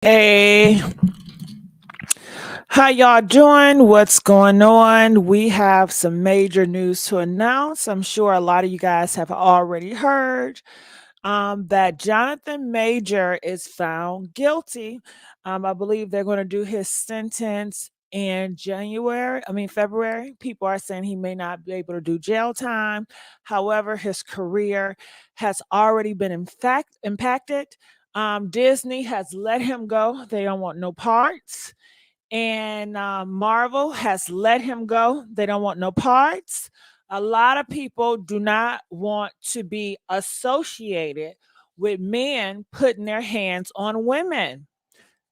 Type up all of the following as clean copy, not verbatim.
Hey, how y'all doing? What's going on? We have some major news to announce. I'm sure a lot of you guys have already heard that Jonathan Major is found guilty. I believe they're going to do his sentence in February. People are saying he may not be able to do jail time. However, his career has already been impacted. Disney has let him go. They don't want no parts. And Marvel has let him go. They don't want no parts. A lot of people do not want to be associated with men putting their hands on women.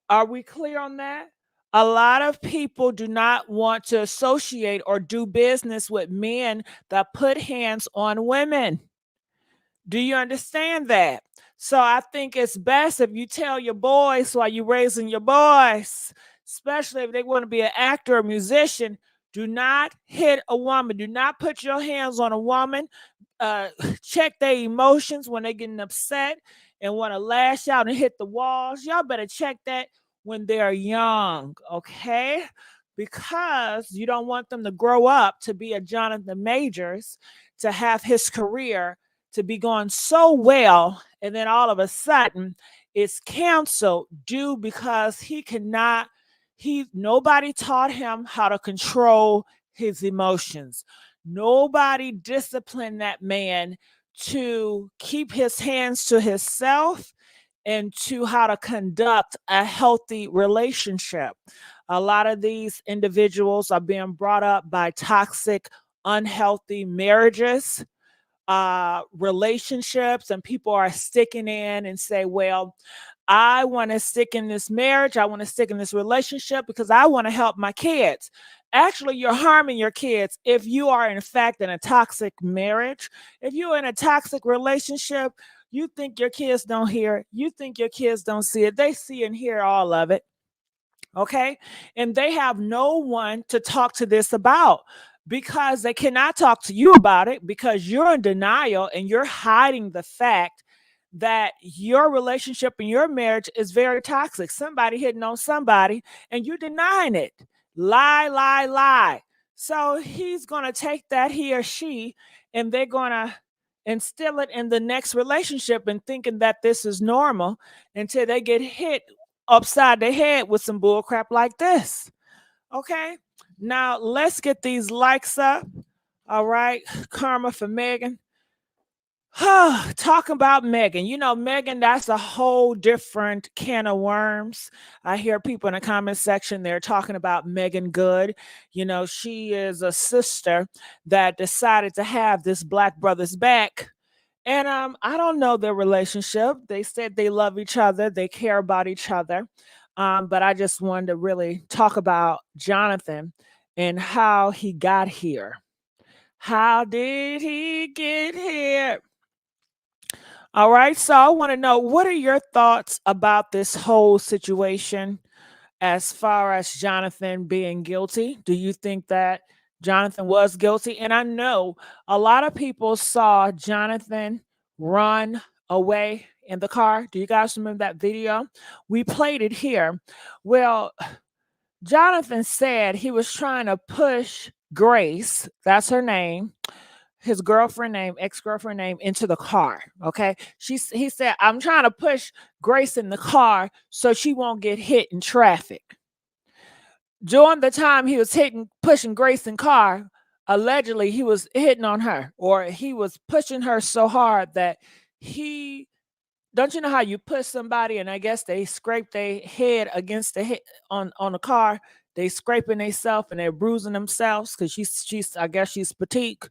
Are we clear on that? A lot of people do not want to associate or do business with men that put hands on women. Do you understand that? So I think it's best if you tell your boys while you're raising your boys, especially if they want to be an actor or musician, do not hit a woman. Do not put your hands on a woman. Uh, check their emotions when they're getting upset and want to lash out and hit the walls. Y'all better check that when they're young, okay? Because you don't want them to grow up to be a Jonathan Majors, to have his career to be going so well, and then all of a sudden it's canceled due because he nobody taught him how to control his emotions. Nobody disciplined that man to keep his hands to himself and to how to conduct a healthy relationship. A lot of these individuals are being brought up by toxic, unhealthy marriages, relationships, and people are sticking in and say, well, I want to stick in this marriage, I want to stick in this relationship because I want to help my kids. Actually, you're harming your kids if you are in fact in a toxic marriage. If you're in a toxic relationship, you think your kids don't hear it, you think your kids don't see it, they see and hear all of it. Okay. And they have no one to talk to this about because they cannot talk to you about it because you're in denial and you're hiding the fact that your relationship and your marriage is very toxic. Somebody hitting on somebody and you're denying it. Lie, lie, lie. So he's going to take that, he or she, and they're going to instill it in the next relationship and thinking that this is normal until they get hit upside the head with some bull crap like this. Okay. Now let's get these likes up. All right. Karma for Megan. Talking about Megan. You know, Megan, that's a whole different can of worms. I hear people in the comment section, they're talking about Megan Good. You know, she is a sister that decided to have this black brother's back. And I don't know their relationship. They said they love each other, they care about each other. But I just wanted to really talk about Jonathan and how he got here. How did he get here? All right. So I want to know, what are your thoughts about this whole situation as far as Jonathan being guilty? Do you think that Jonathan was guilty? And I know a lot of people saw Jonathan run away in the car. Do you guys remember that video? We played it here. Well, Jonathan said he was trying to push Grace, that's her name, his girlfriend name, ex-girlfriend name, into the car. Okay. He said, I'm trying to push Grace in the car so she won't get hit in traffic. During the time he was pushing Grace in car, allegedly he was hitting on her, or he was pushing her so hard that he don't you know how you push somebody and I guess they scrape their head against the head on the car, they scraping themselves and they're bruising themselves because she's I guess she's petite.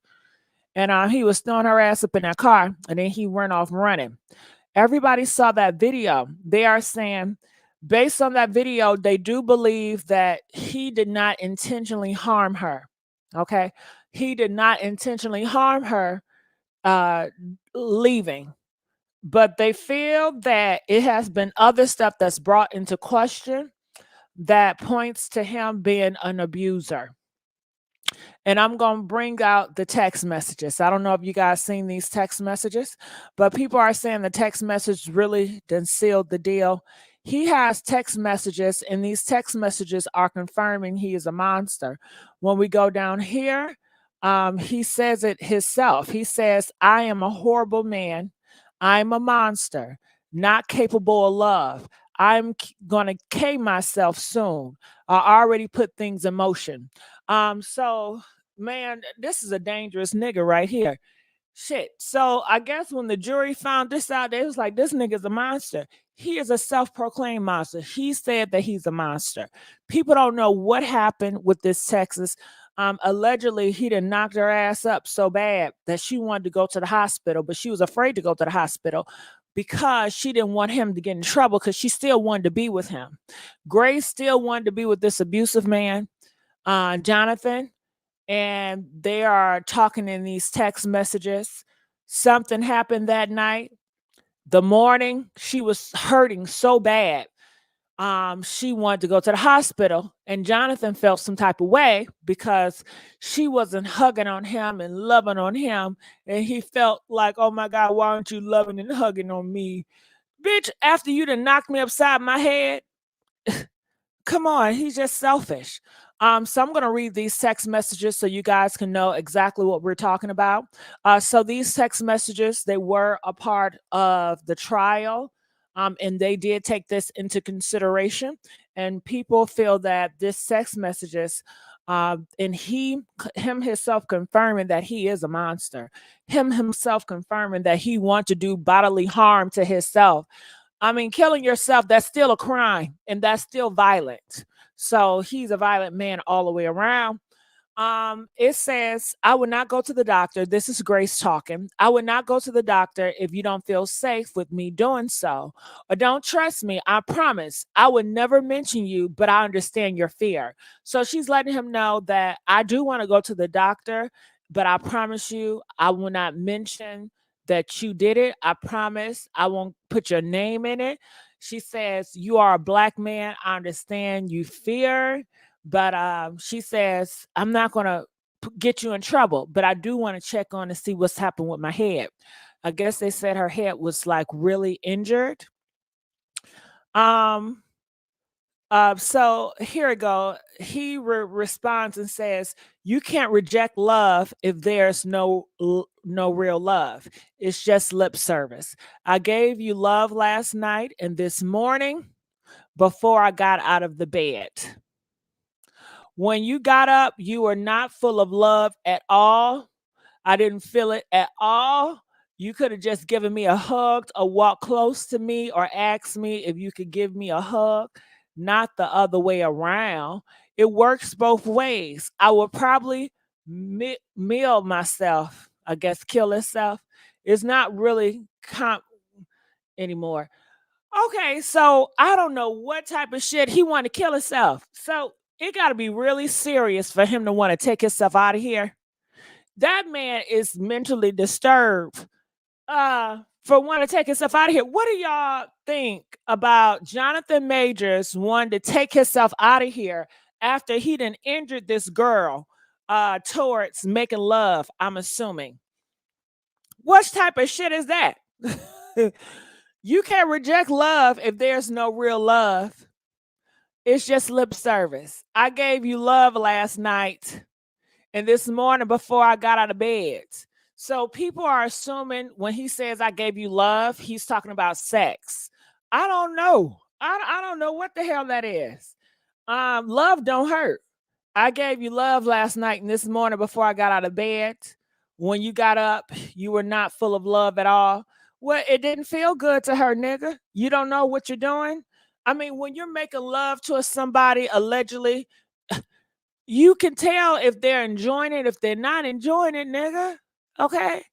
And he was throwing her ass up in that car and then he ran off running. Everybody saw that video. They are saying, based on that video, they do believe that he did not intentionally harm her. Okay. He did not intentionally harm her uh, leaving. But they feel that it has been other stuff that's brought into question that points to him being an abuser. And I'm going to bring out the text messages. I don't know if you guys seen these text messages, but people are saying the text message really done sealed the deal. He has text messages, and these text messages are confirming he is a monster. When we go down here, he says it himself. He says, I am a horrible man. I'm a monster, not capable of love. I'm going to K myself soon. I already put things in motion. So, man, this is a dangerous nigga right here. Shit. So I guess when the jury found this out, they was like, this nigga's a monster. He is a self-proclaimed monster. He said that he's a monster. People don't know what happened with this Texas. Allegedly, he done knocked her ass up so bad that she wanted to go to the hospital, but she was afraid to go to the hospital because she didn't want him to get in trouble because she still wanted to be with him. Grace still wanted to be with this abusive man, Jonathan, and they are talking in these text messages. Something happened that night. The morning, she was hurting so bad. She wanted to go to the hospital, and Jonathan felt some type of way because she wasn't hugging on him and loving on him. And he felt like, oh my God, why aren't you loving and hugging on me? Bitch, after you done knocked me upside my head, come on, he's just selfish. So I'm going to read these text messages so you guys can know exactly what we're talking about. So these text messages, they were a part of the trial, and they did take this into consideration. And people feel that this text messages, and him himself confirming that he is a monster, him himself confirming that he wants to do bodily harm to himself. I mean, killing yourself, that's still a crime and that's still violent. So he's a violent man all the way around. It says, I would not go to the doctor. This is Grace talking. I would not go to the doctor if you don't feel safe with me doing so. Or don't trust me. I promise I would never mention you, but I understand your fear. So she's letting him know that I do want to go to the doctor, but I promise you, I will not mention that you did it. I promise I won't put your name in it. She says, you are a black man. I understand you fear, but she says, I'm not going to get you in trouble, but I do want to check on and see what's happened with my head. I guess they said her head was like really injured. So here we go. He responds and says, you can't reject love if there's no real love. It's just lip service. I gave you love last night and this morning before I got out of the bed. When you got up, you were not full of love at all. I didn't feel it at all. You could have just given me a hug or walked close to me or asked me if you could give me a hug, not the other way around. It works both ways. I would probably meal myself, I guess, kill itself. It's not really anymore. Okay, so I don't know what type of shit he wanted to kill himself. So it got to be really serious for him to want to take himself out of here. That man is mentally disturbed for wanting to take himself out of here. What do y'all think about Jonathan Majors wanting to take himself out of here after he done injured this girl towards making love, I'm assuming? What type of shit is that? You can't reject love if there's no real love. It's just lip service. I gave you love last night and this morning before I got out of bed. So people are assuming when he says I gave you love, he's talking about sex. I don't know. I don't know what the hell that is. Love don't hurt. I gave you love last night and this morning before I got out of bed. When you got up, you were not full of love at all. Well, it didn't feel good to her, nigga. You don't know what you're doing. I mean, when you're making love to somebody, allegedly, you can tell if they're enjoying it, if they're not enjoying it, nigga. Okay.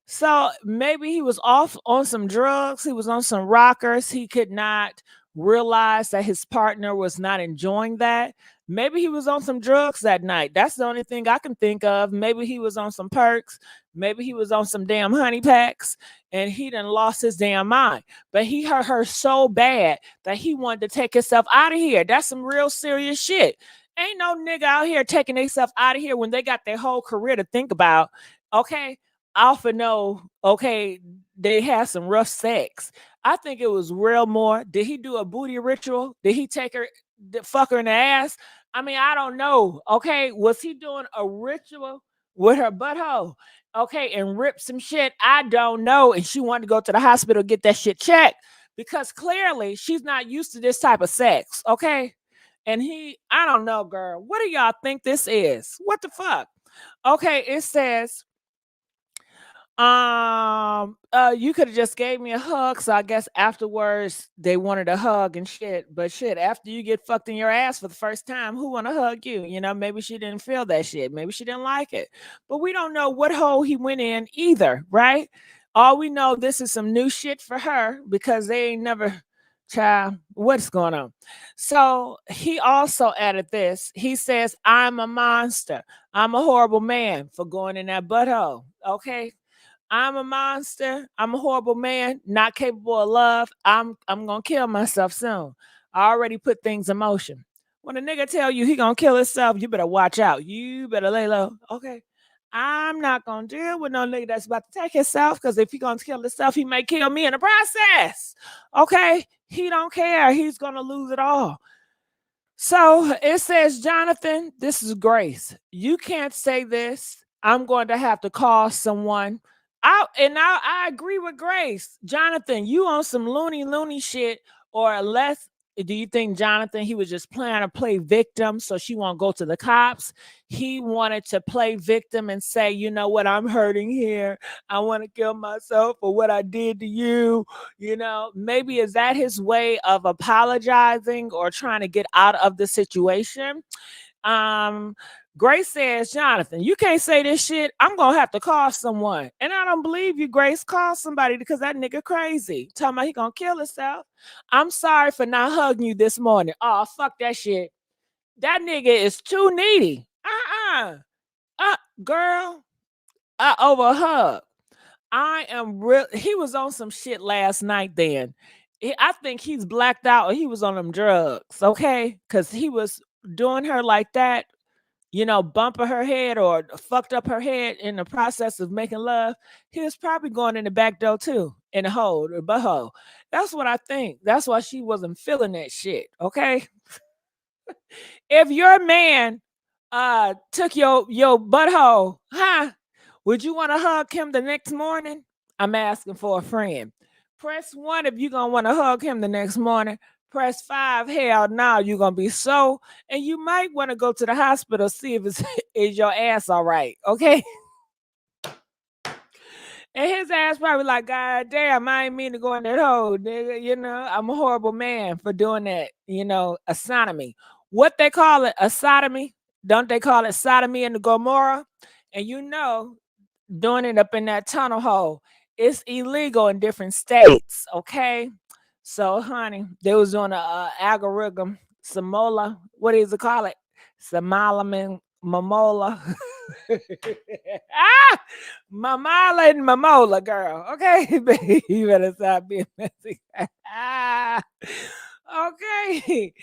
So maybe he was off on some drugs. He was on some rockers. He could not realize that his partner was not enjoying that. Maybe he was on some drugs that night. That's the only thing I can think of. Maybe he was on some perks. Maybe he was on some damn honey packs and he done lost his damn mind. But he hurt her so bad that he wanted to take himself out of here. That's some real serious shit. Ain't no nigga out here taking themselves out of here when they got their whole career to think about. Okay. often know, okay, they had some rough sex. I think it was real more. Did he do a booty ritual? Did he take her, fuck her in the ass? I mean, I don't know. Okay, was he doing a ritual with her butthole? Okay, and rip some shit? I don't know. And she wanted to go to the hospital get that shit checked because clearly she's not used to this type of sex. Okay, and I don't know, girl. What do y'all think this is? What the fuck? Okay, it says you could have just gave me a hug, so I guess afterwards they wanted a hug and shit. But shit, after you get fucked in your ass for the first time, who wanna hug you? You know, maybe she didn't feel that shit. Maybe she didn't like it. But we don't know what hole he went in either, right? All we know, this is some new shit for her because they ain't never, child, what's going on? So he also added this. He says, I'm a monster. I'm a horrible man for going in that butthole. Okay. I'm a monster. I'm a horrible man, not capable of love. I'm gonna kill myself soon. I already put things in motion. When a nigga tell you he gonna kill himself, you better watch out. You better lay low. Okay. I'm not gonna deal with no nigga that's about to take himself because if he gonna kill himself, he may kill me in the process. Okay. He don't care. He's gonna lose it all. So it says, Jonathan, this is Grace. You can't say this. I'm going to have to call someone. I agree with Grace. Jonathan, you on some loony shit, or unless do you think Jonathan he was just planning to play victim so she won't go to the cops? He wanted to play victim and say, you know what, I'm hurting here. I want to kill myself for what I did to you. You know, maybe is that his way of apologizing or trying to get out of the situation? Um, Grace says, Jonathan, you can't say this shit. I'm gonna have to call someone. And I don't believe you, Grace. Call somebody because that nigga crazy. Talking about he gonna kill himself. I'm sorry for not hugging you this morning. Oh, fuck that shit. That nigga is too needy. Girl, I over hug. I am real. He was on some shit last night. Then I think he's blacked out or he was on them drugs. Okay, because he was doing her like that. You know, bumping her head or fucked up her head in the process of making love. He was probably going in the back door too, in the hole or butthole. That's what I think. That's why she wasn't feeling that shit. Okay, if your man took your butthole, huh? Would you want to hug him the next morning? I'm asking for a friend. Press 1 if you're gonna want to hug him the next morning. Press 5, hell no, you're gonna be so, and you might want to go to the hospital, see if it's is your ass all right, okay? And his ass probably like, God damn, I ain't mean to go in that hole, nigga. You know, I'm a horrible man for doing that, you know, a sodomy. What they call it, a sodomy? Don't they call it sodomy in the Gomorrah? And you know, doing it up in that tunnel hole, it's illegal in different states, okay? So, honey, they was doing a algorithm, Samola, what is it call it? Samalaman Mamola. ah, Mamala and Mamola, girl. Okay, baby, you better stop being messy. Okay.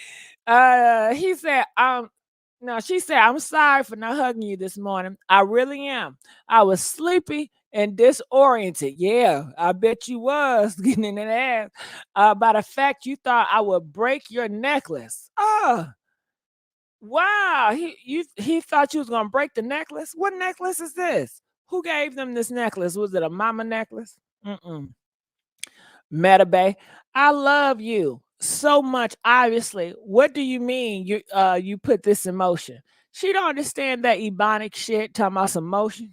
He said, no, she said, I'm sorry for not hugging you this morning. I really am. I was sleepy and disoriented. Yeah, I bet you was getting in that ass. By the fact you thought I would break your necklace. Oh, wow. He thought you was gonna break the necklace. What necklace is this? Who gave them this necklace? Was it a mama necklace? Mm-mm. Metabay, I love you so much. Obviously, what do you mean you put this in motion? She don't understand that ebonic shit. Talking about some motion.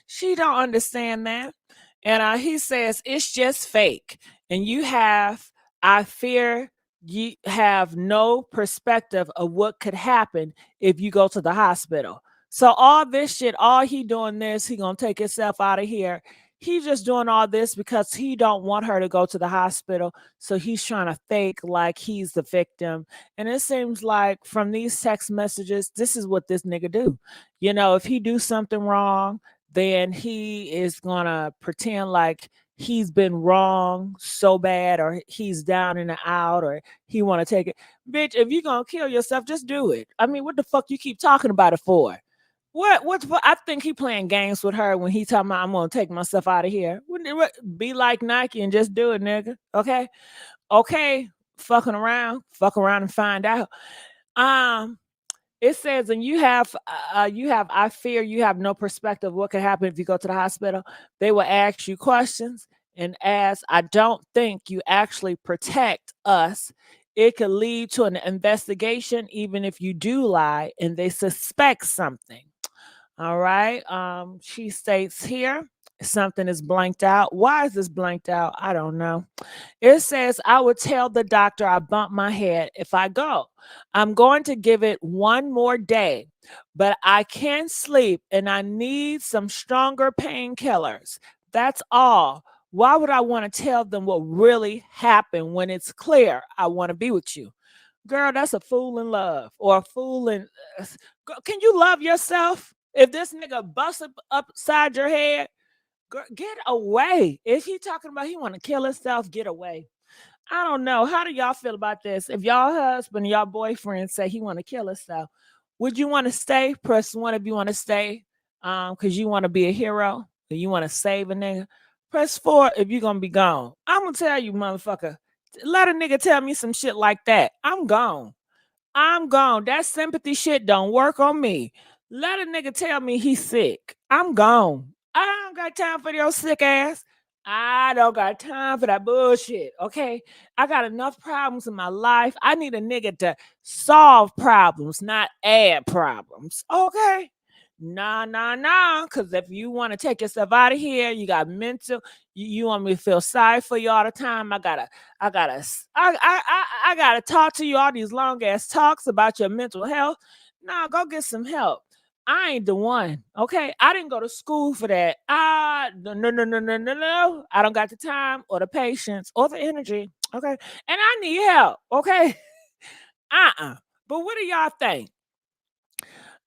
She don't understand that. And he says it's just fake. And you have, I fear you have no perspective of what could happen if you go to the hospital. So all this shit, all he doing this, he gonna take himself out of here. He's just doing all this because he don't want her to go to the hospital. So he's trying to fake like he's the victim. And it seems like from these text messages, this is what this nigga do. You know, if he do something wrong, then he is gonna pretend like he's been wrong so bad or he's down and out or he want to take it. Bitch, if you're gonna kill yourself, just do it. I mean, what the fuck you keep talking about it for? I think he playing games with her when he talking about I'm gonna take myself out of here. Be like Nike and just do it, nigga. Okay, okay. Fuck around and find out. Um, it says, and I fear you have no perspective what could happen if you go to the hospital. They will ask you questions, and as I don't think you actually protect us, it could lead to an investigation, even if you do lie and they suspect something. All right. She states here something is blanked out. Why is this blanked out? I don't know. It says, I would tell the doctor I bumped my head if I go. I'm going to give it one more day, but I can't sleep and I need some stronger painkillers. That's all. Why would I want to tell them what really happened when it's clear I want to be with you? Girl, that's a fool in love or a fool in. Can you love yourself? If this nigga busts up upside your head, girl, get away. If he talking about he want to kill himself, get away. I don't know. How do y'all feel about this? If y'all husband, y'all boyfriend say he want to kill himself, would you want to stay? Press one if you want to stay, because you want to be a hero and you want to save a nigga. Press four if you're gonna be gone. I'm gonna tell you, motherfucker. Let a nigga tell me some shit like that. I'm gone. I'm gone. That sympathy shit don't work on me. Let a nigga tell me he's sick. I'm gone. I don't got time for your sick ass. I don't got time for that bullshit. Okay. I got enough problems in my life. I need a nigga to solve problems, not add problems. Okay. Nah, nah, nah. Cause if you want to take yourself out of here, you got mental, you want me to feel sorry for you all the time. I gotta, I gotta talk to you all these long ass talks about your mental health. Nah, go get some help. I ain't the one. Okay, I didn't go to school for that. No, no, no, no, no, no, no. I don't got the time or the patience or the energy. Okay, and I need help. Okay, But what do y'all think?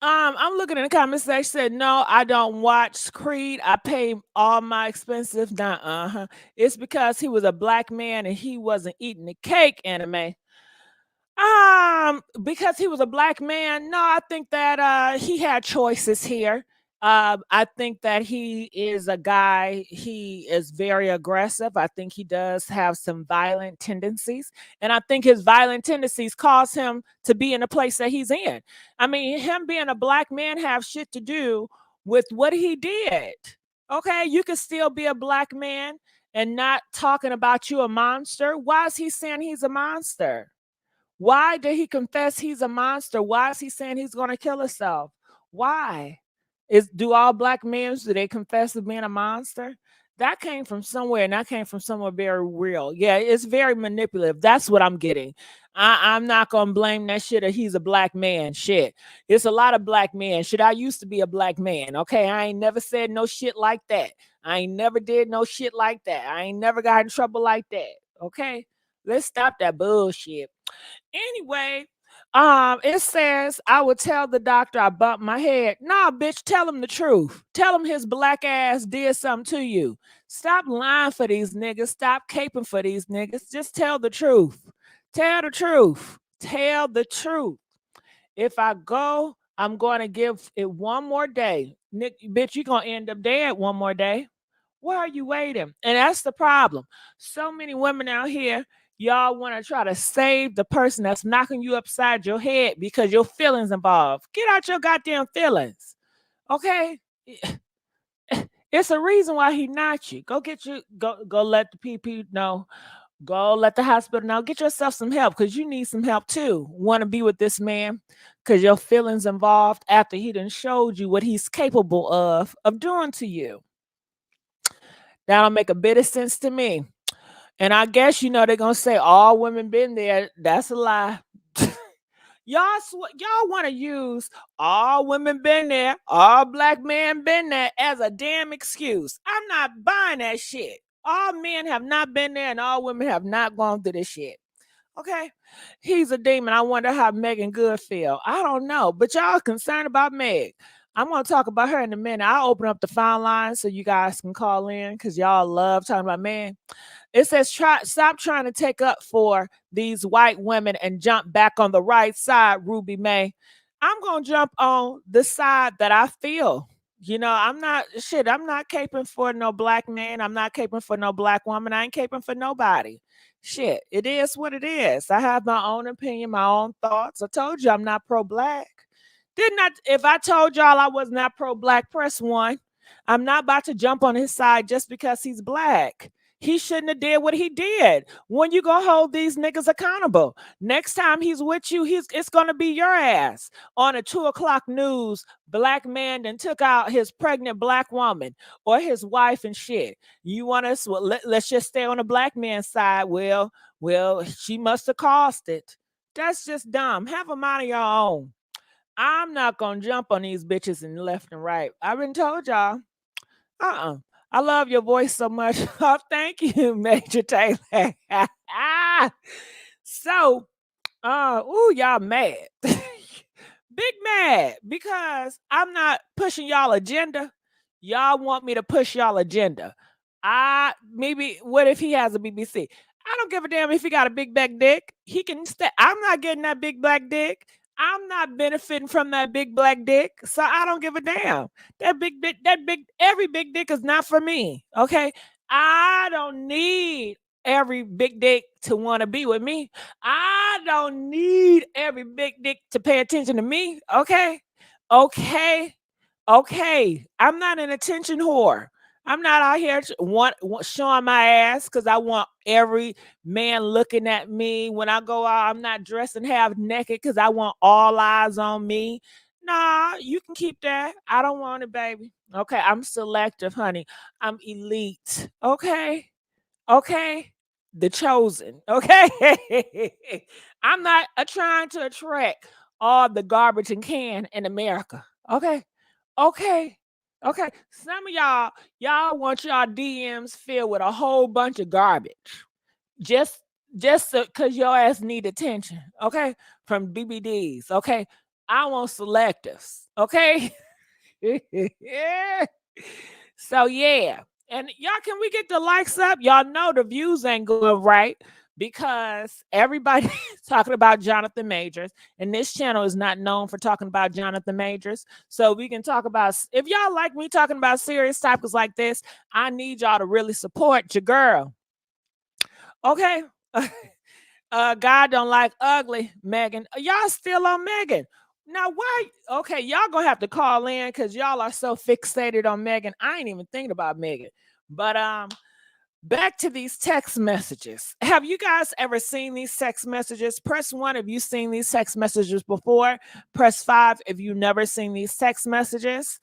I'm looking in the comments section. Said no, I don't watch Creed. I pay all my expensive. Nah, It's because he was a black man and he wasn't eating the cake. Anime. Because he was a black man. No, I think that he had choices here. I think that he is a guy. He is very aggressive. I think he does have some violent tendencies, and I think his violent tendencies cause him to be in the place that he's in. I mean, him being a black man have shit to do with what he did. Okay, you can still be a black man and not talking about you a monster. Why is he saying he's a monster? Why did he confess he's a monster? Why is he saying he's going to kill himself? Why? Do all black men, do they confess to being a monster? That came from somewhere, and that came from somewhere very real. Yeah, it's very manipulative. That's what I'm getting. I'm not gonna blame that shit that he's a black man. Shit, it's a lot of black men. Shit, I used to be a black man. Okay, I ain't never said no shit like that. I ain't never did no shit like that. I ain't never got in trouble like that. Okay, let's stop that bullshit. Anyway, it says I would tell the doctor I bumped my head. Nah, bitch, tell him the truth. Tell him his black ass did something to you. Stop lying for these niggas. Stop caping for these niggas. Just tell the truth. Tell the truth. Tell the truth. If I go, I'm going to give it one more day. Nick, bitch, you're going to end up dead one more day. Why are you waiting? And that's the problem. So many women out here, y'all want to try to save the person that's knocking you upside your head because your feelings involved. Get out your goddamn feelings. Okay? It's a reason why he knocked you. Go let the PP know. Go let the hospital know. Get yourself some help because you need some help too. Want to be with this man because your feelings involved after he done showed you what he's capable of doing to you. That don't make a bit of sense to me. And I guess they're gonna say all women been there. That's a lie. Y'all want to use all women been there, all black men been there as a damn excuse. I'm not buying that shit. All men have not been there, and all women have not gone through this shit. Okay, he's a demon. I wonder how Megan Good feel. I don't know, but y'all concerned about Meg. I'm gonna talk about her in a minute. I'll open up the phone line so you guys can call in because y'all love talking about Meg. It says, stop trying to take up for these white women and jump back on the right side, Ruby May. I'm gonna jump on the side that I feel. I'm not shit. I'm not caping for no black man. I'm not caping for no black woman. I ain't caping for nobody. Shit, it is what it is. I have my own opinion, my own thoughts. I told you I'm not pro black. Didn't I? If I told y'all I was not pro black, press one. I'm not about to jump on his side just because he's black. He shouldn't have did what he did. When you gonna hold these niggas accountable? Next time he's with you, it's gonna be your ass on a 2 o'clock news. Black man then took out his pregnant black woman or his wife and shit. You want us? Well, let's just stay on the black man's side. Well, she must have caused it. That's just dumb. Have a mind of your own. I'm not gonna jump on these bitches in left and right. I've been told y'all. Uh-uh. I love your voice so much. Oh, thank you, Major Taylor. So, y'all mad. Big mad because I'm not pushing y'all agenda. Y'all want me to push y'all agenda. Maybe what if he has a BBC? I don't give a damn if he got a big black dick. He can stay. I'm not getting that big black dick. I'm not benefiting from that big black dick. So I don't give a damn. Every big dick is not for me. Okay. I don't need every big dick to want to be with me. I don't need every big dick to pay attention to me. Okay. Okay. Okay. I'm not an attention whore. I'm not out here showing my ass because I want every man looking at me. When I go out, I'm not dressing half naked because I want all eyes on me. Nah, you can keep that. I don't want it, baby. Okay, I'm selective, honey. I'm elite. Okay. Okay. The chosen. Okay. I'm not trying to attract all the garbage and can in America. Okay. Okay. Okay. Some of y'all want y'all DMs filled with a whole bunch of garbage. Just cause your ass need attention. Okay. From BBDs. Okay. I want selectives. Okay. Yeah. So yeah. And y'all, can we get the likes up? Y'all know the views ain't going right because everybody's talking about Jonathan Majors, and this channel is not known for talking about Jonathan Majors. So we can talk about, if y'all like me talking about serious topics like this, I need y'all to really support your girl. Okay. God don't like ugly, Megan. Y'all still on Megan. Now, why? Okay, y'all gonna have to call in because y'all are so fixated on Megan. I ain't even thinking about Megan. But back to these text messages. Have you guys ever seen these text messages? Press 1 if you've seen these text messages before. Press 5 if you've never seen these text messages.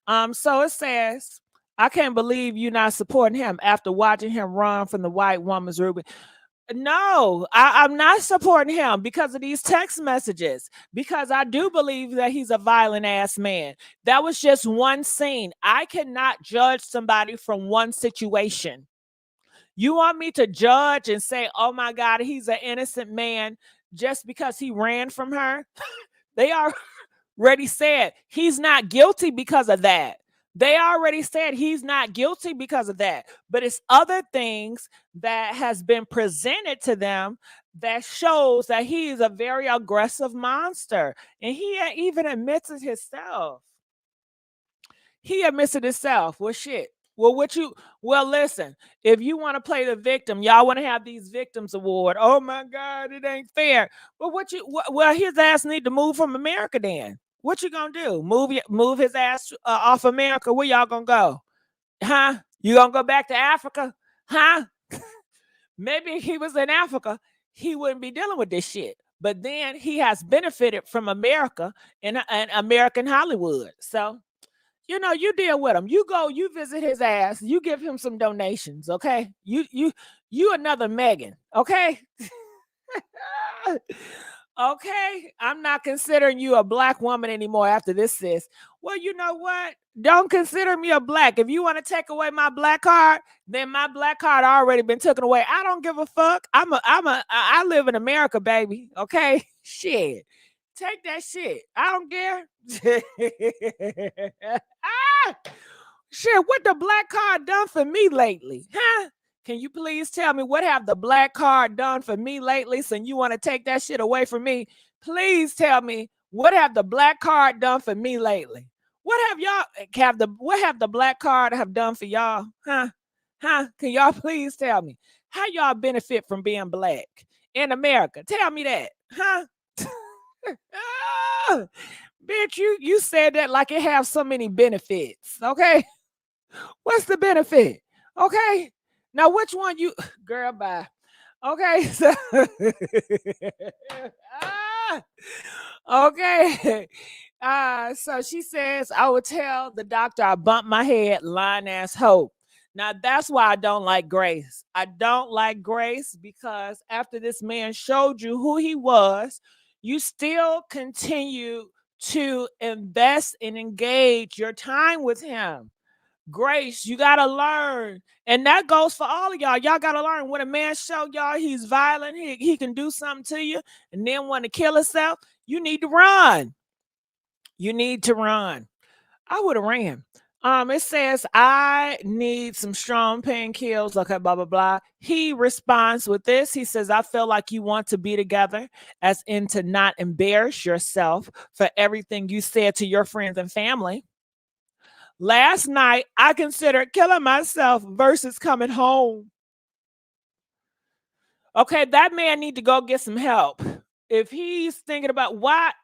So it says, I can't believe you're not supporting him after watching him run from the white woman's Ruby. No, I'm not supporting him because of these text messages, because I do believe that he's a violent ass man. That was just one scene. I cannot judge somebody from one situation. You want me to judge and say, oh my God, he's an innocent man just because he ran from her? They already said he's not guilty because of that. They already said he's not guilty because of that. But it's other things that has been presented to them that shows that he is a very aggressive monster. And he even admits it himself. He admits it himself. Well, shit. Well, listen, if you want to play the victim, y'all want to have these victims award. Oh my God, it ain't fair. But well, his ass need to move from America then. What you gonna do? Move his ass off America? Where y'all gonna go? Huh? You gonna go back to Africa? Huh? Maybe if he was in Africa, he wouldn't be dealing with this shit. But then he has benefited from America and American Hollywood. So you deal with him. You go, you visit his ass, you give him some donations, okay? You another Megan, okay? Okay, I'm not considering you a black woman anymore after this, sis. Well, you know what? Don't consider me a black. If you want to take away my black card, then my black card already been taken away. I don't give a fuck. I live in America, baby. Okay, shit. Take that shit. I don't care. Shit, what the black card done for me lately? Huh? Can you please tell me what have the black card done for me lately? So you want to take that shit away from me? Please tell me What have the black card done for me lately? What have the black card have done for y'all? Huh? Can y'all please tell me how y'all benefit from being black in America? Tell me that. Huh? Ah, bitch, you said that like it have so many benefits. Okay. What's the benefit? Okay. Now which one you girl bye. Okay. So ah, okay. So she says, I would tell the doctor I bumped my head, lying ass hoe. Now that's why I don't like Grace. I don't like Grace because after this man showed you who he was, you still continue to invest and engage your time with him. Grace, you gotta learn. And that goes for all of y'all. Y'all gotta learn when a man show y'all he's violent, he can do something to you, and then want to kill himself, you need to run. You need to run. I would have ran. It says I need some strong painkillers. Okay, blah blah blah. He responds with this. He says, I feel like you want to be together, as in to not embarrass yourself for everything you said to your friends and family. Last night, I considered killing myself versus coming home. Okay, that man need to go get some help. If he's thinking about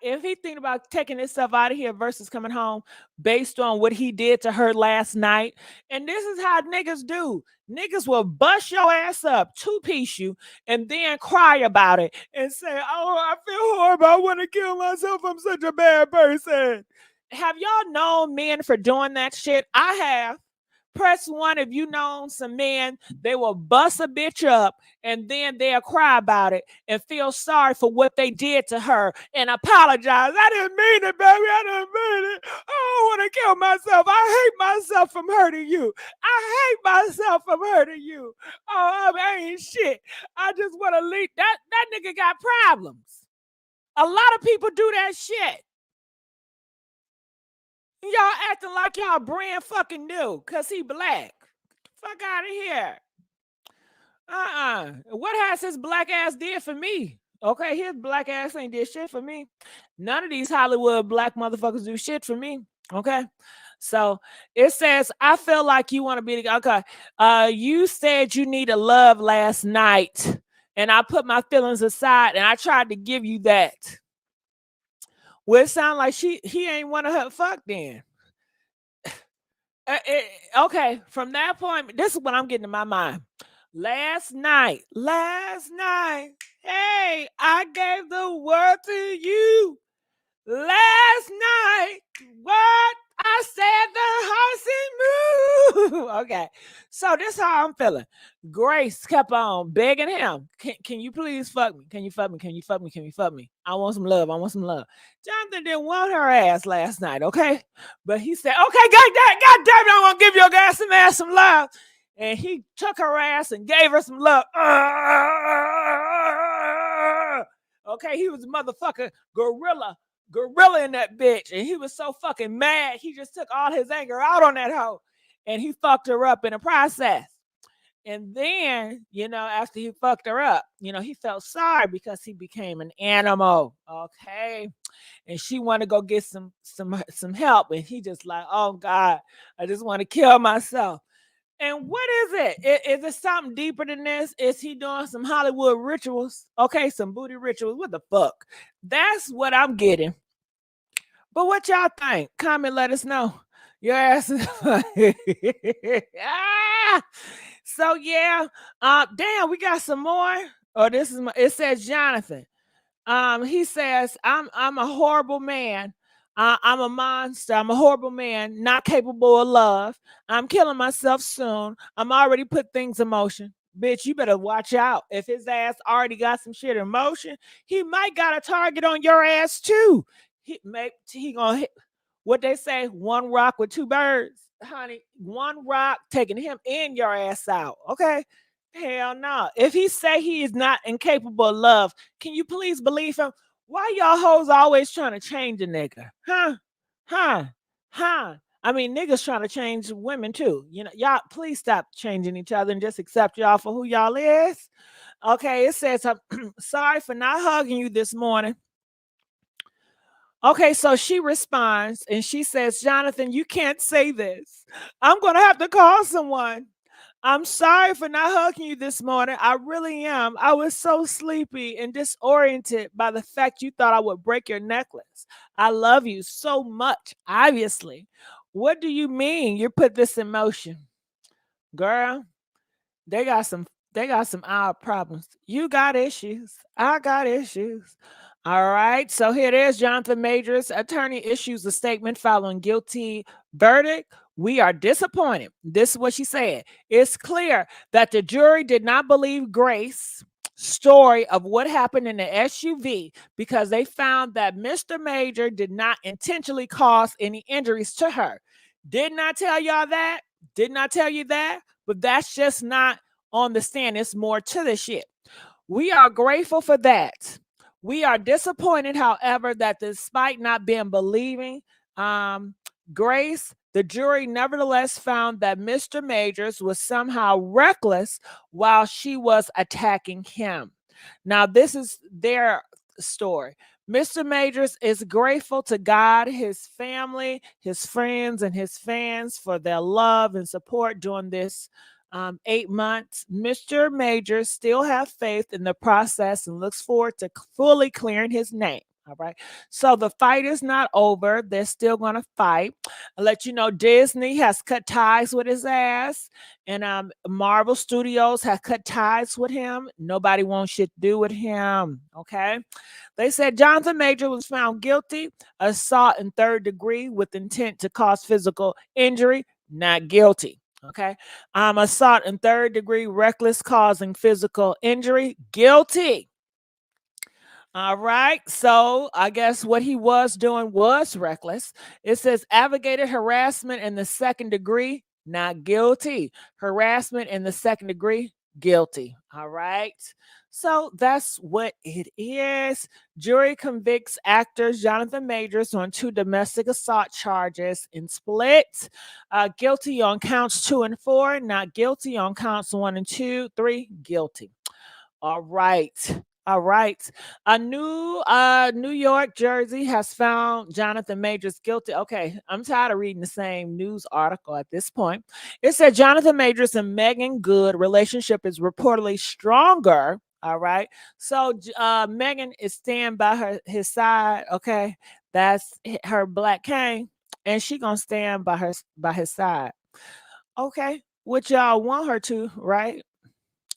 if he's thinking about taking himself out of here versus coming home based on what he did to her last night, and this is how niggas do. Niggas will bust your ass up, two-piece you, and then cry about it and say, oh, I feel horrible. I want to kill myself. I'm such a bad person. Have y'all known men for doing that shit? I have. Press one if you known some men, they will bust a bitch up and then they'll cry about it and feel sorry for what they did to her and apologize. I didn't mean it, baby. I didn't mean it. Oh, I want to kill myself. I hate myself from hurting you. I hate myself from hurting you. Oh, I ain't shit. I just want to leave. That nigga got problems. A lot of people do that shit. Y'all acting like y'all brand fucking new because he black. Fuck out of here. What has his black ass did for me? Okay, his black ass ain't did shit for me. None of these Hollywood black motherfuckers do shit for me. Okay. So it says, I feel like you want to be okay. You said you needed love last night, and I put my feelings aside and I tried to give you that. Well, it sounds like he ain't want to her fuck then. Okay, from that point, this is what I'm getting in my mind. Last night, hey, I gave the word to you. Last night, what I said, the horse move. Okay, so this is how I'm feeling. Grace kept on begging him, can you please fuck me? Can you fuck me? Can you fuck me? Can you fuck me? I want some love. I want some love. Jonathan didn't want her ass last night, okay? But he said, okay, God damn it, I want to give your ass some love. And he took her ass and gave her some love. Okay, he was a motherfucker gorilla in that bitch. And he was so fucking mad, he just took all his anger out on that hoe. And he fucked her up in the process. And then, after he fucked her up, he felt sorry because he became an animal. Okay. And she wanted to go get some help. And he just like, oh God, I just want to kill myself. And what is it? Is it something deeper than this? Is he doing some Hollywood rituals? Okay, some booty rituals. What the fuck? That's what I'm getting. But what y'all think? Comment, let us know. Your ass is So yeah. Damn, we got some more. Oh, it says Jonathan. He says, I'm a horrible man. I'm a monster. I'm a horrible man, not capable of love. I'm killing myself soon. I'm already put things in motion. Bitch, you better watch out. If his ass already got some shit in motion, he might got a target on your ass too. He gonna hit what they say, one rock with two birds. Honey, one rock taking him and your ass out. Okay. Hell no. If he say he is not incapable of love, can you please believe him? Why y'all hoes always trying to change a nigga? Huh? I mean, niggas trying to change women too. Y'all please stop changing each other and just accept y'all for who y'all is. Okay, it says, I'm sorry for not hugging you this morning. Okay, so she responds and she says, Jonathan, you can't say this. I'm going to have to call someone. I'm sorry for not hugging you this morning. I really am. I was so sleepy and disoriented by the fact you thought I would break your necklace. I love you so much, obviously. What do you mean you put this in motion? Girl, they got some they got some odd problems. You got issues. I got issues. All right. So here it is. Jonathan Majors attorney issues a statement following guilty verdict. We are disappointed. This is what she said. It's clear that the jury did not believe Grace's story of what happened in the SUV because they found that Mr. Major did not intentionally cause any injuries to her. Did not tell y'all that. Did not tell you that. But that's just not on the stand. It's more to the shit. We are grateful for that. We are disappointed, however, that despite not being believing Grace, the jury nevertheless found that Mr. Majors was somehow reckless while she was attacking him. Now, this is their story. Mr. Majors is grateful to God, his family, his friends, and his fans for their love and support during this 8 months. Mr. Majors still have faith in the process and looks forward to fully clearing his name. All right. So the fight is not over. They're still going to fight. I'll let you know Disney has cut ties with his ass, and Marvel Studios has cut ties with him. Nobody wants shit to do with him. Okay. They said Jonathan Major was found guilty, assault in third degree with intent to cause physical injury, not guilty. Okay. Assault in third degree, reckless causing physical injury, guilty. All right. So I guess what he was doing was reckless. It says aggravated harassment in the second degree, not guilty. Harassment in the second degree, guilty. All right. So that's what it is. Jury convicts actors Jonathan Majors on 2 domestic assault charges in split. Guilty on counts 2 and 4, not guilty on counts 1 and 2, 3, guilty. All right. All right. A new New York, Jersey has found Jonathan Majors guilty. Okay, I'm tired of reading the same news article at this point. It said Jonathan Majors and Megan Good relationship is reportedly stronger. All right. So Megan is staying by his side. Okay. That's her black cane. And she gonna stand by his side. Okay. Which y'all want her to, right?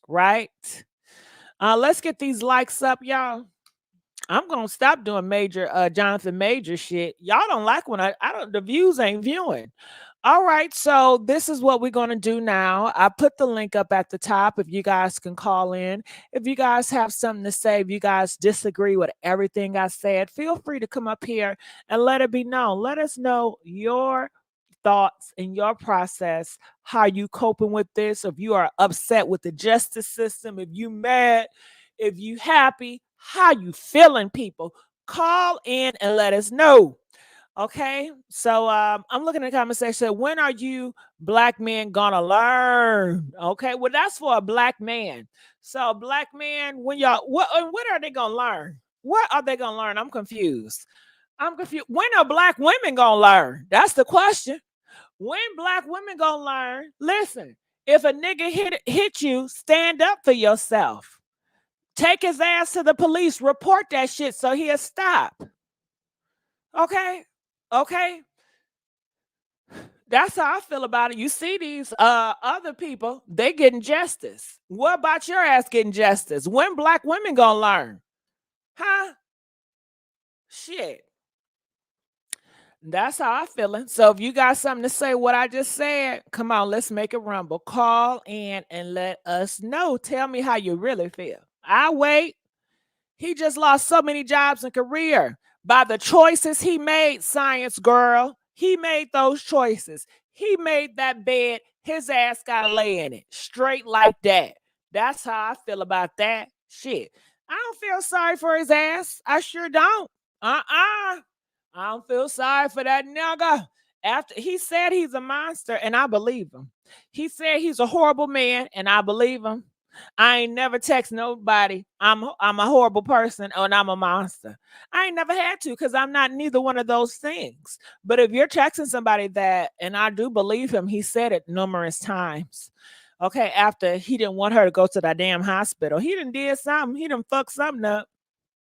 Right. Let's get these likes up, y'all. I'm gonna stop doing major Jonathan Major shit. Y'all don't like when I don't the views ain't viewing. All right, so this is what we're gonna do now. I put the link up at the top if you guys can call in. If you guys have something to say, if you guys disagree with everything I said, feel free to come up here and let it be known. Let us know your thoughts and your process, how you coping with this, if you are upset with the justice system, if you mad, if you happy, how you feeling, people. Call in and let us know. Okay, so I'm looking at the comment section. When are you black men gonna learn? Okay, well that's for a black man. So black man, when y'all what are they gonna learn? What are they gonna learn? I'm confused. I'm confused. When are black women gonna learn? That's the question. When black women gonna learn? Listen, if a nigga hit you, stand up for yourself. Take his ass to the police. Report that shit so he'll stop. Okay, okay. That's how I feel about it. You see these other people, they getting justice. What about your ass getting justice? When black women gonna learn? Huh? Shit. That's how I feeling. So if you got something to say what I just said, come on, let's make it rumble. Call in and let us know. Tell me how you really feel. I wait. He just lost so many jobs and career by the choices he made, science girl. He made those choices. He made that bed. His ass got to lay in it straight like that. That's how I feel about that shit. I don't feel sorry for his ass. I sure don't. Uh-uh. I don't feel sorry for that nigga. After he said he's a monster, and I believe him. He said he's a horrible man, and I believe him. I ain't never text nobody I'm a horrible person and I'm a monster. I ain't never had to because I'm not neither one of those things. But if you're texting somebody that, and I do believe him, he said it numerous times. Okay, after he didn't want her to go to the damn hospital, he done did something. He done fucked something up.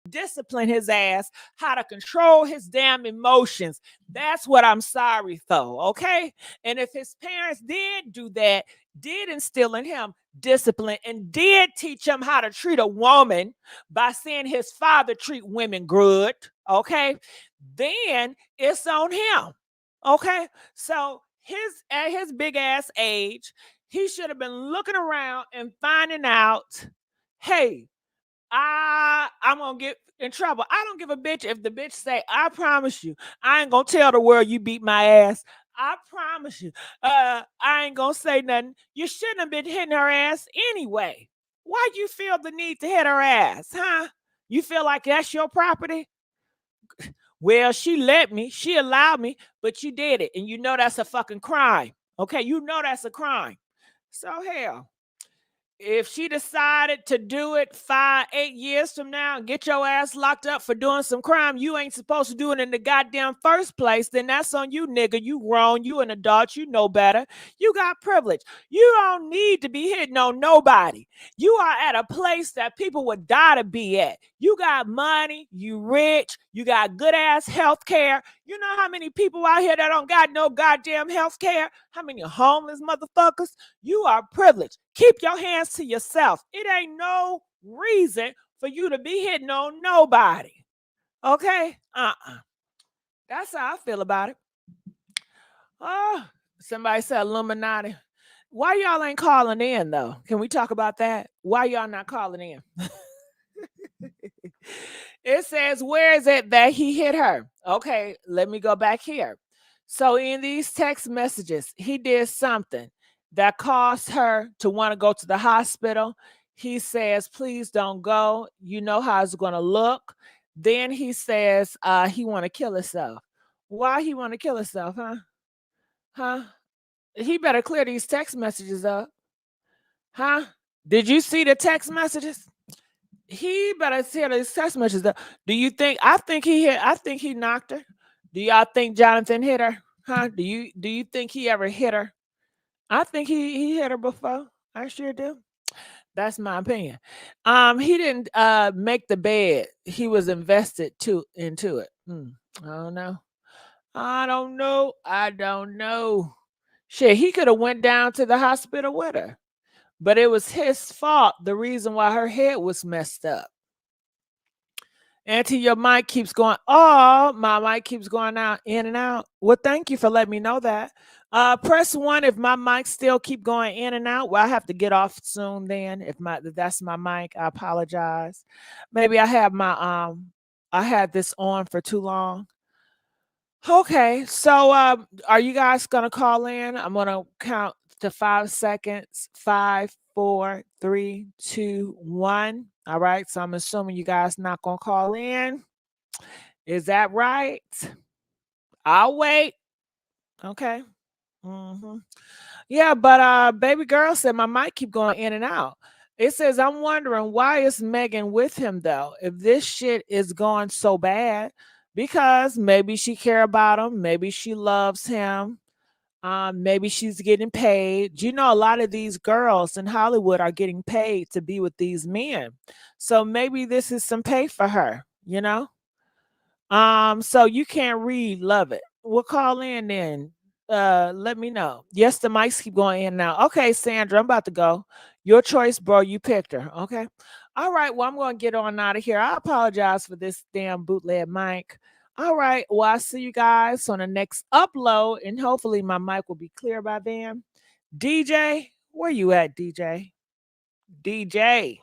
Discipline his ass, how to control his damn emotions. That's what I'm sorry for, okay? And if his parents did do that, did instill in him discipline, and did teach him how to treat a woman by seeing his father treat women good, okay? Then it's on him, okay? So at his big ass age, he should have been looking around and finding out, hey, I'm gonna get in trouble. I don't give a bitch if the bitch say, I promise you, I ain't gonna tell the world you beat my ass. I promise you. I ain't gonna say nothing. You shouldn't have been hitting her ass anyway. Why you feel the need to hit her ass, huh? You feel like that's your property? Well, she let me, she allowed me, but you did it. And you know that's a fucking crime. Okay, you know that's a crime. So hell, if she decided to do it 5, 8 years from now and get your ass locked up for doing some crime you ain't supposed to do it in the goddamn first place, then that's on you, nigga. You grown, you an adult, you know better. You got privilege. You don't need to be hitting on nobody. You are at a place that people would die to be at. You got money, you rich, you got good ass health care. You know how many people out here that don't got no goddamn health care? How many homeless motherfuckers? You are privileged. Keep your hands to yourself. It ain't no reason for you to be hitting on nobody. Okay? That's how I feel about it. Oh, somebody said Illuminati. Why y'all ain't calling in though? Can we talk about that? Why y'all not calling in? It says, where is it that he hit her? Okay, let me go back here. So in these text messages, he did something that caused her to want to go to the hospital. He says, please don't go. You know how it's going to look. Then he says he want to kill himself. Why he want to kill himself, huh? Huh? He better clear these text messages up. Huh? Did you see the text messages? He better tell his text messages up. Do you think I think he knocked her? Do y'all think Jonathan hit her? Huh? Do you think he ever hit her? I think he hit her before. I sure do. That's my opinion. He didn't make the bed. He was invested into it. I don't know. I don't know. I don't know. Shit, he could have went down to the hospital with her. But it was his fault, the reason why her head was messed up. Auntie, your mic keeps going. Oh, my mic keeps going out, in and out. Well, thank you for letting me know that. Press 1 if my mic still keep going in and out. Well, I have to get off soon then. If that's my mic, I apologize. Maybe I had this on for too long. Okay, so are you guys gonna call in? I'm gonna count to 5 seconds. 5, 4, 3, 2, 1. All right, so I'm assuming you guys not gonna call in. Is that right? I'll wait. Okay. hmm Yeah, but baby girl said my mic keep going in and out. It says I'm wondering why is Megan with him though? If this shit is going so bad, because maybe she care about him, maybe she loves him, maybe she's getting paid. You know, a lot of these girls in Hollywood are getting paid to be with these men, so maybe this is some pay for her. You know. So you can't read, love it. We'll call in then. Let me know. Yes, the mics keep going in now. Okay, Sandra, I'm about to go. Your choice, bro. You picked her. Okay. All right. Well, I'm going to get on out of here. I apologize for this damn bootleg mic. All right. Well, I'll see you guys on the next upload, and hopefully my mic will be clear by then. DJ, where you at, DJ? DJ.